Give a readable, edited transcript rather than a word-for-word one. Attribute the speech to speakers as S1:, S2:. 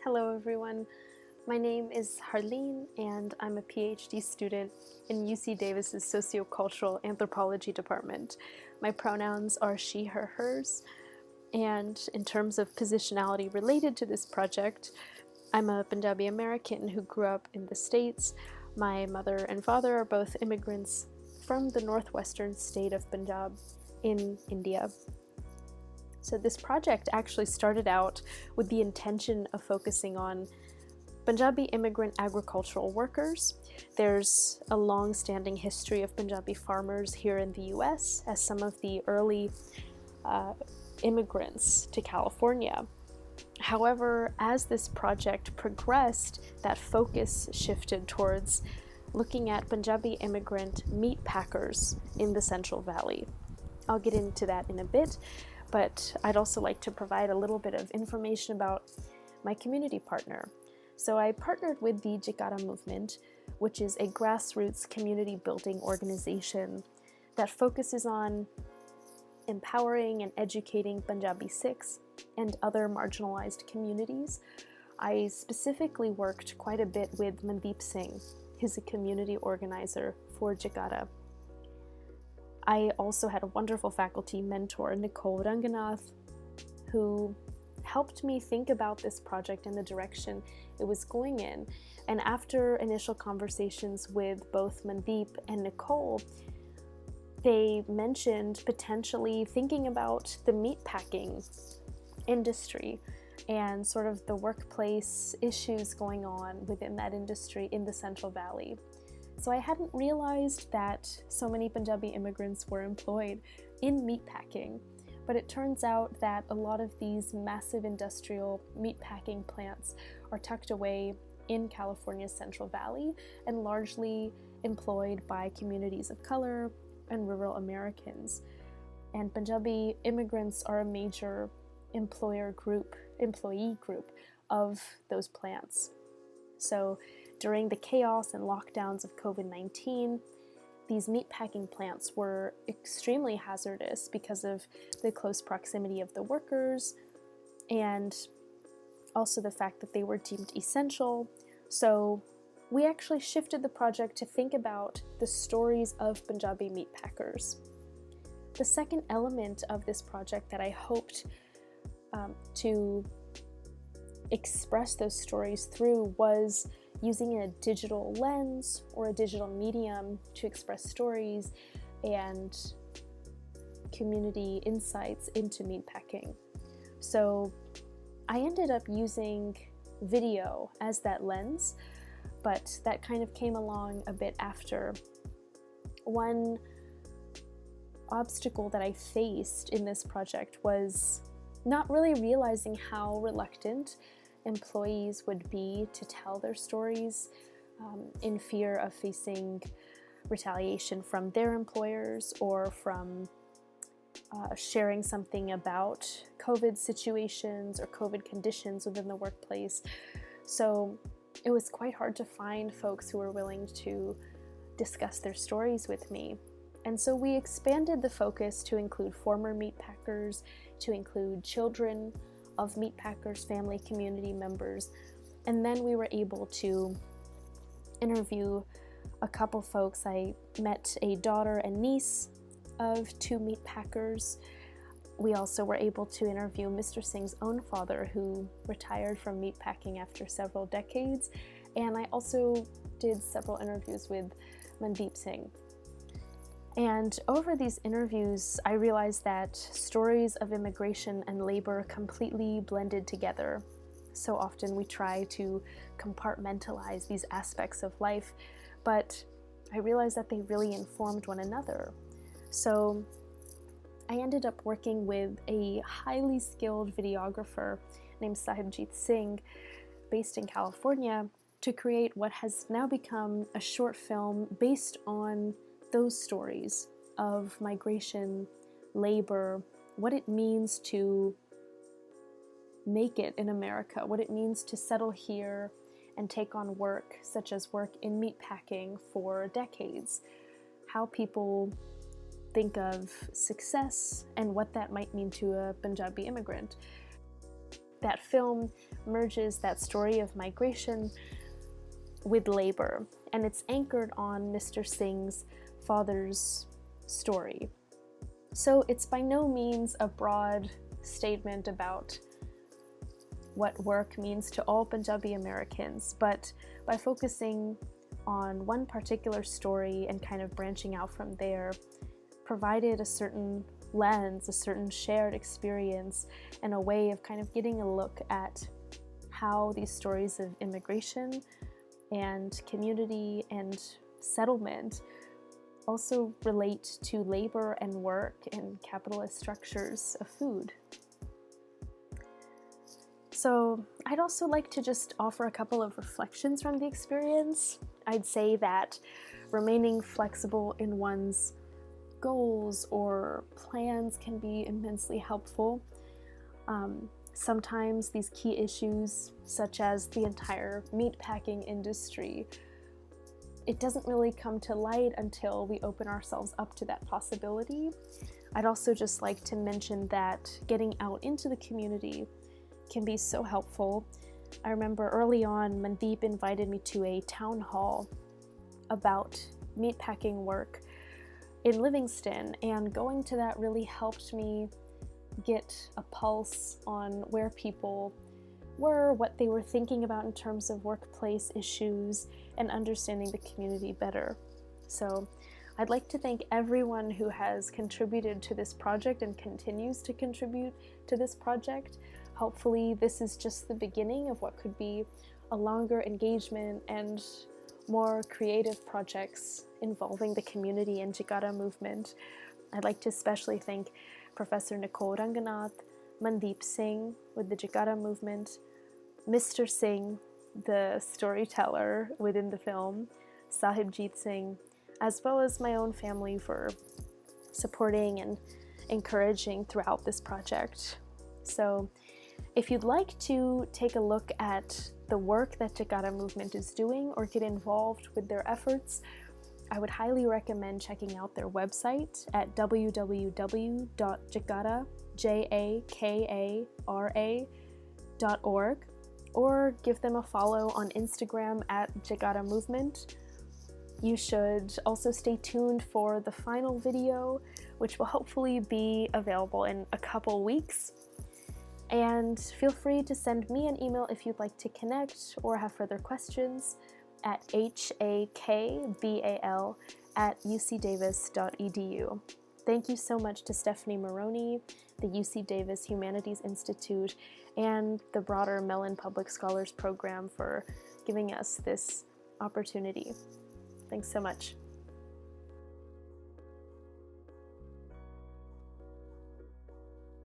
S1: Hello everyone, my name is Harleen and I'm a PhD student in UC Davis's Sociocultural Anthropology department. My pronouns are she, her, hers, and in terms of positionality related to this project, I'm a Punjabi American who grew up in the States. My mother and father are both immigrants from the northwestern state of Punjab in India. So this project actually started out with the intention of focusing on Punjabi immigrant agricultural workers. There's a long-standing history of Punjabi farmers here in the US as some of the early immigrants to California. However, as this project progressed, that focus shifted towards looking at Punjabi immigrant meatpackers in the Central Valley. I'll get into that in a bit, but I'd also like to provide a little bit of information about my community partner. So I partnered with the Jikara movement, which is a grassroots community building organization that focuses on empowering and educating Punjabi Sikhs and other marginalized communities. I specifically worked quite a bit with Mandeep Singh, who's a community organizer for Jikara. I also had a wonderful faculty mentor, Nicole Ranganath, who helped me think about this project and the direction it was going in. And after initial conversations with both Mandeep and Nicole, they mentioned potentially thinking about the meatpacking industry and sort of the workplace issues going on within that industry in the Central Valley. So I hadn't realized that so many Punjabi immigrants were employed in meatpacking, but it turns out that a lot of these massive industrial meatpacking plants are tucked away in California's Central Valley and largely employed by communities of color and rural Americans. And Punjabi immigrants are a major employee group of those plants. So during the chaos and lockdowns of COVID-19, these meatpacking plants were extremely hazardous because of the close proximity of the workers and also the fact that they were deemed essential. So we actually shifted the project to think about the stories of Punjabi meatpackers. The second element of this project that I hoped to express those stories through was using a digital lens or a digital medium to express stories and community insights into meatpacking. So I ended up using video as that lens, but that kind of came along a bit after. One obstacle that I faced in this project was not really realizing how reluctant employees would be to tell their stories in fear of facing retaliation from their employers or from sharing something about COVID situations or COVID conditions within the workplace. So it was quite hard to find folks who were willing to discuss their stories with me. And so we expanded the focus to include former meatpackers, to include children of meatpackers, family, community members, and then we were able to interview a couple folks. I met a daughter and niece of two meatpackers. We also were able to interview Mr. Singh's own father, who retired from meatpacking after several decades, and I also did several interviews with Mandeep Singh. And over these interviews, I realized that stories of immigration and labor completely blended together. So often we try to compartmentalize these aspects of life, but I realized that they really informed one another. So I ended up working with a highly skilled videographer named Sahibjit Singh, based in California, to create what has now become a short film based on those stories of migration, labor, what it means to make it in America, what it means to settle here and take on work, such as work in meatpacking for decades, how people think of success and what that might mean to a Punjabi immigrant. that film merges that story of migration with labor, and it's anchored on Mr. Singh's father's story. So it's by no means a broad statement about what work means to all Punjabi Americans, but by focusing on one particular story and kind of branching out from there, provided a certain lens, a certain shared experience, and a way of kind of getting a look at how these stories of immigration and community and settlement also relate to labor and work and capitalist structures of food. So I'd also like to just offer a couple of reflections from the experience. I'd say that remaining flexible in one's goals or plans can be immensely helpful. Sometimes these key issues, such as the entire meatpacking industry, it doesn't really come to light until we open ourselves up to that possibility. I'd also just like to mention that getting out into the community can be so helpful. I remember early on, Mandeep invited me to a town hall about meatpacking work in Livingston, and going to that really helped me get a pulse on where people were, what they were thinking about in terms of workplace issues, and understanding the community better. So I'd like to thank everyone who has contributed to this project and continues to contribute to this project. Hopefully this is just the beginning of what could be a longer engagement and more creative projects involving the community and Jagara movement. I'd like to especially thank Professor Nicole Ranganath, Mandeep Singh with the Jagara movement, Mr. Singh, the storyteller within the film, Sahibjeet Singh, as well as my own family for supporting and encouraging throughout this project. So if you'd like to take a look at the work that Jagara movement is doing or get involved with their efforts, I would highly recommend checking out their website at www.jakara.org, or give them a follow on Instagram at Jagara Movement. You should also stay tuned for the final video, which will hopefully be available in a couple weeks. And feel free to send me an email if you'd like to connect or have further questions at hakbal@ucdavis.edu. Thank you so much to Stephanie Maroney, the UC Davis Humanities Institute, and the broader Mellon Public Scholars Program for giving us this opportunity. Thanks so much.